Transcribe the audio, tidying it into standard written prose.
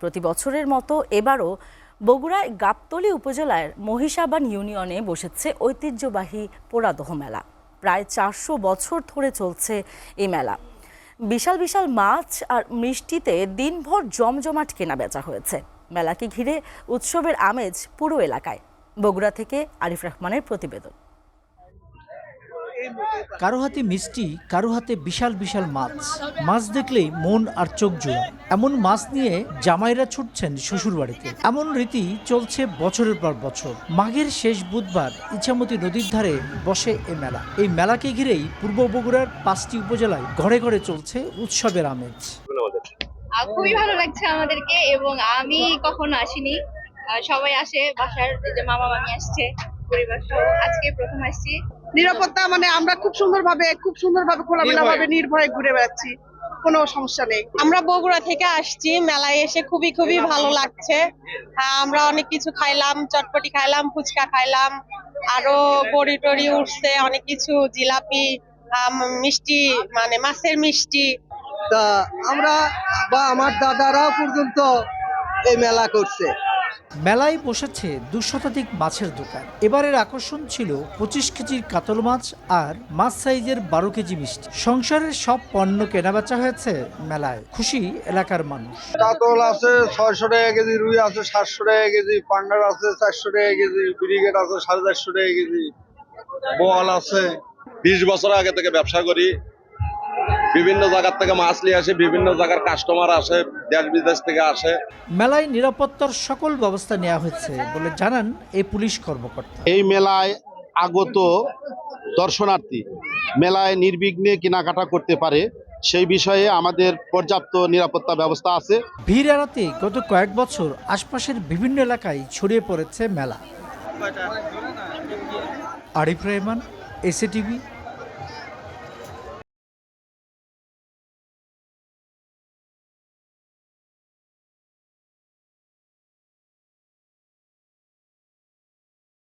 প্রতি বছরের মতো এবারও বগুড়ায় গাবতলী উপজেলার মহিষাবান ইউনিয়নে বসেছে ঐতিহ্যবাহী পোড়াদহ মেলা। প্রায় 400 বছর ধরে চলছে এই মেলা। বিশাল বিশাল মাছ আর মিষ্টিতে দিনভর জমজমাট কেনাবেচা হয়েছে। মেলাকে ঘিরে উৎসবের আমেজ পুরো এলাকায়। বগুড়া থেকে আরিফ রহমানের প্রতিবেদন। কারো হাতে মিষ্টি, কারো হাতে বিশাল বিশাল মাছ। মাছ দেখলেই মন আর চোখ জোড়ায়। এমন মাছ নিয়ে জামাইরা ছুটছেন শ্বশুর বাড়িতে। এমন রীতি চলছে বছরের পর বছর। মাঘের শেষ বুধবার ইছামতি নদীর ধারে বসে এই মেলা। এই মেলাকে ঘিরেই পূর্ব বগুড়ার 5টি উপজেলায় ঘরে ঘরে চলছে উৎসবের আমেজ। খুবই ভালো লাগছে আমাদেরকে, এবং আমি কখনো আসিনি। সবাই আসে, বাসার যে মামা মামি আসছে, পরিবার সহ আজকে প্রথম আসছি। নিরাপত্তা আমরা খুব সুন্দরভাবে খোলামেলা ভাবে নির্ভয়ে ঘুরে বেড়াচ্ছি, কোনো সমস্যা নেই। আমরা বগুড়া থেকে আসছি, মেলায় এসে খুবই ভালো লাগছে। আমরা অনেক কিছু খাইলাম, চটপটি খাইলাম, ফুচকা খাইলাম, আরো বড়ি টড়ি উঠছে, অনেক কিছু, জিলাপি, মিষ্টি, মাছের মিষ্টি। তা আমরা বা আমার দাদারাও পর্যন্ত এই মেলা করছে। মেলায় বসেছে 200 শতাধিক মাছের দোকান। এবারের আকর্ষণ ছিল 25 কেজির কাতল মাছ আর মাছ সাইজের 12 কেজি মিষ্টি। সংসারের সব পণ্য কেনাবেচা হয়েছে মেলায়। খুশি এলাকার মানুষ। কাতল আছে 600 টাকা কেজি, রুই আছে 700 টাকা কেজি, পাঙ্গাস আছে 400 টাকা কেজি, ব্রিগেড আছে 450 টাকা কেজি, বোয়াল আছে। 20 বছর আগে থেকে ব্যবসা করি। বিভিন্ন জায়গা থেকে মাছ নিয়ে আসে, বিভিন্ন জায়গার কাস্টমার আসে, দেশ বিদেশ থেকে আসে। মেলায় নিরাপত্তার সকল ব্যবস্থা নেওয়া হয়েছে বলে জানান এই পুলিশ কর্মকর্তা। এই মেলায় আগত দর্শনার্থী মেলায় নির্বিঘ্নে কেনাকাটা করতে পারে, সেই বিষয়ে আমাদের পর্যাপ্ত নিরাপত্তা ব্যবস্থা আছে। ভিড় এড়াতে গত কয়েক বছর আশপাশের বিভিন্ন এলাকায় ছড়িয়ে পড়েছে মেলা। আরিফ রহমান, এসএটিভি,